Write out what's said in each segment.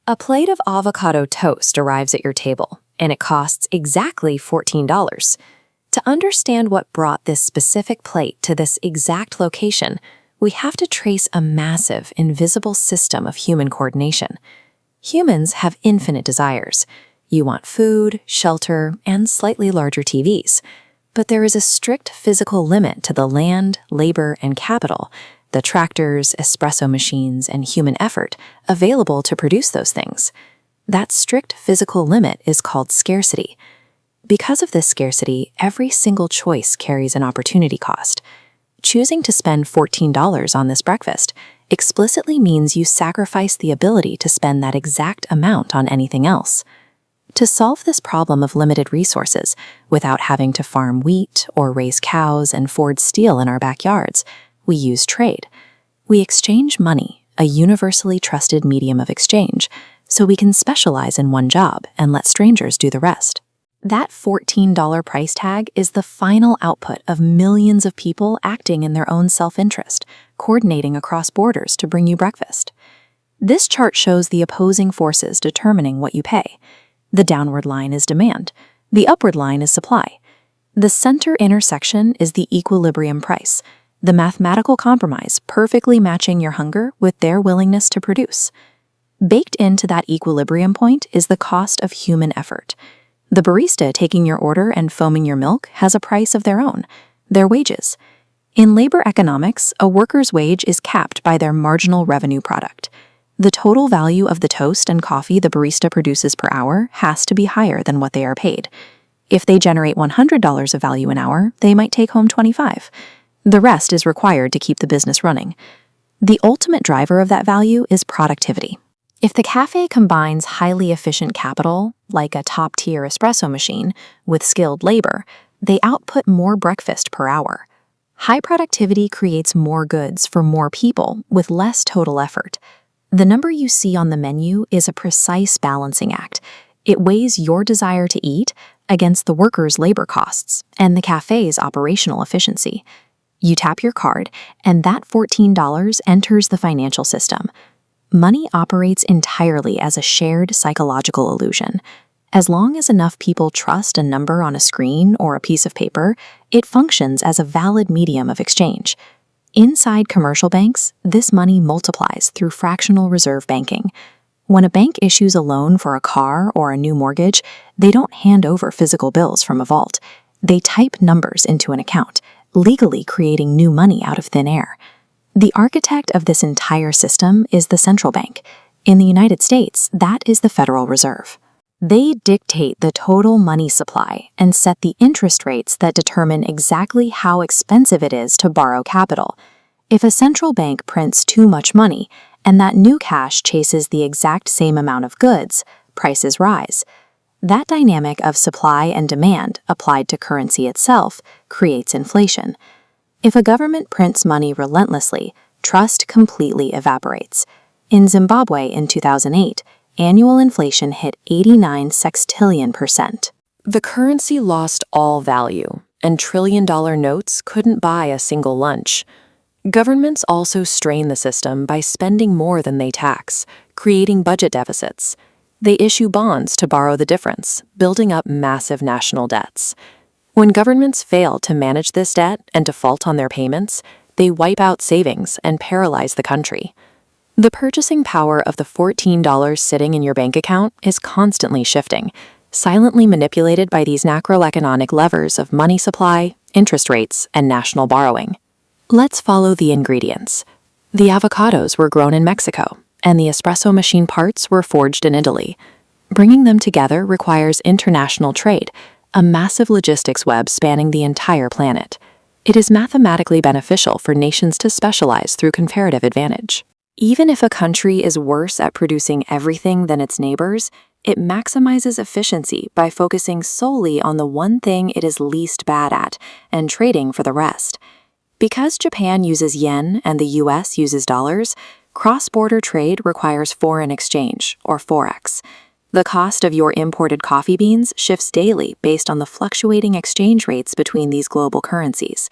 A plate of avocado toast arrives at your table, and it costs exactly $14. To understand what brought this specific plate to this exact location, we have to trace a massive, invisible system of human coordination. Humans have infinite desires. You want food, shelter, and slightly larger TVs. But there is a strict physical limit to the land, labor, and capital, the tractors, espresso machines, and human effort available to produce those things. That strict physical limit is called scarcity. Because of this scarcity, every single choice carries an opportunity cost. Choosing to spend $14 on this breakfast explicitly means you sacrifice the ability to spend that exact amount on anything else. To solve this problem of limited resources, without having to farm wheat or raise cows and forge steel in our backyards, we use trade. We exchange money, a universally trusted medium of exchange, so we can specialize in one job and let strangers do the rest. That $14 price tag is the final output of millions of people acting in their own self-interest, coordinating across borders to bring you breakfast. This chart shows the opposing forces determining what you pay. The downward line is demand. The upward line is supply. The center intersection is the equilibrium price, the mathematical compromise perfectly matching your hunger with their willingness to produce. Baked into that equilibrium point is the cost of human effort. The barista taking your order and foaming your milk has a price of their own, their wages. In labor economics, a worker's wage is capped by their marginal revenue product. The total value of the toast and coffee the barista produces per hour has to be higher than what they are paid. If they generate $100 of value an hour, they might take home $25. The rest is required to keep the business running. The ultimate driver of that value is productivity. If the cafe combines highly efficient capital, like a top-tier espresso machine, with skilled labor, they output more breakfast per hour. High productivity creates more goods for more people with less total effort. The number you see on the menu is a precise balancing act. It weighs your desire to eat against the worker's labor costs and the cafe's operational efficiency. You tap your card, and that $14 enters the financial system. Money operates entirely as a shared psychological illusion. As long as enough people trust a number on a screen or a piece of paper, it functions as a valid medium of exchange. Inside commercial banks, this money multiplies through fractional reserve banking. When a bank issues a loan for a car or a new mortgage, they don't hand over physical bills from a vault. They type numbers into an account, legally creating new money out of thin air. The architect of this entire system is the central bank. In the United States, that is the Federal Reserve. They dictate the total money supply and set the interest rates that determine exactly how expensive it is to borrow capital. If a central bank prints too much money and that new cash chases the exact same amount of goods, prices rise. That dynamic of supply and demand applied to currency itself creates inflation. If a government prints money relentlessly, trust completely evaporates. In Zimbabwe in 2008, annual inflation hit 89 sextillion%. The currency lost all value, and trillion-dollar notes couldn't buy a single lunch. Governments also strain the system by spending more than they tax, creating budget deficits. They issue bonds to borrow the difference, building up massive national debts. When governments fail to manage this debt and default on their payments, they wipe out savings and paralyze the country. The purchasing power of the $14 sitting in your bank account is constantly shifting, silently manipulated by these macroeconomic levers of money supply, interest rates, and national borrowing. Let's follow the ingredients. The avocados were grown in Mexico, and the espresso machine parts were forged in Italy. Bringing them together requires international trade, a massive logistics web spanning the entire planet. It is mathematically beneficial for nations to specialize through comparative advantage. Even if a country is worse at producing everything than its neighbors, it maximizes efficiency by focusing solely on the one thing it is least bad at and trading for the rest. Because Japan uses yen and the US uses dollars, cross-border trade requires foreign exchange, or forex. The cost of your imported coffee beans shifts daily based on the fluctuating exchange rates between these global currencies.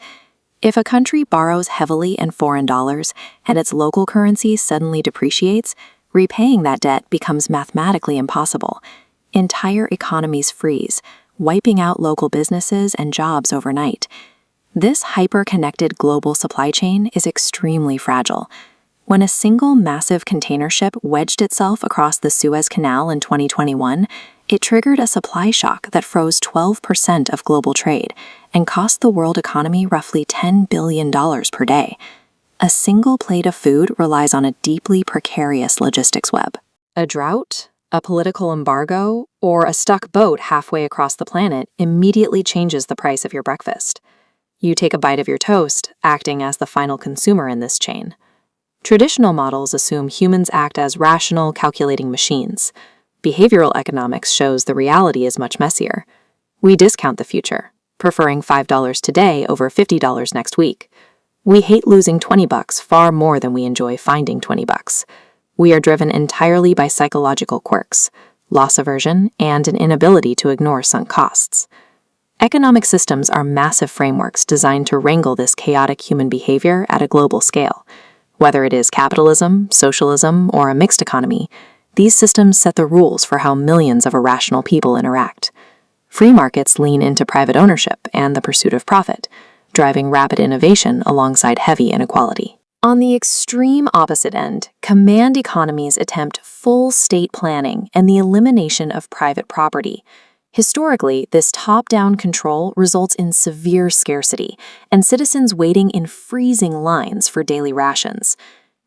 If a country borrows heavily in foreign dollars and its local currency suddenly depreciates, Repaying that debt becomes mathematically impossible. Entire economies freeze, wiping out local businesses and jobs overnight. This hyper-connected global supply chain is extremely fragile. When a single massive container ship wedged itself across the Suez Canal in 2021, it triggered a supply shock that froze 12% of global trade and cost the world economy roughly $10 billion per day. A single plate of food relies on a deeply precarious logistics web. A drought, a political embargo, or a stuck boat halfway across the planet immediately changes the price of your breakfast. You take a bite of your toast, acting as the final consumer in this chain. Traditional models assume humans act as rational, calculating machines. Behavioral economics shows the reality is much messier. We discount the future, preferring $5 today over $50 next week. We hate losing $20 far more than we enjoy finding $20. We are driven entirely by psychological quirks, loss aversion, and an inability to ignore sunk costs. Economic systems are massive frameworks designed to wrangle this chaotic human behavior at a global scale. Whether it is capitalism, socialism, or a mixed economy, these systems set the rules for how millions of irrational people interact. Free markets lean into private ownership and the pursuit of profit, driving rapid innovation alongside heavy inequality. On the extreme opposite end, command economies attempt full state planning and the elimination of private property. Historically, this top-down control results in severe scarcity and citizens waiting in freezing lines for daily rations.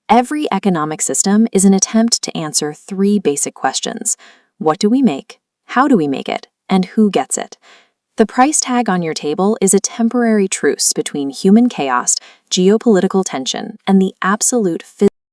Every economic system is an attempt to answer three basic questions: what do we make, how do we make it, and who gets it? The price tag on your table is a temporary truce between human chaos, geopolitical tension, and the absolute physical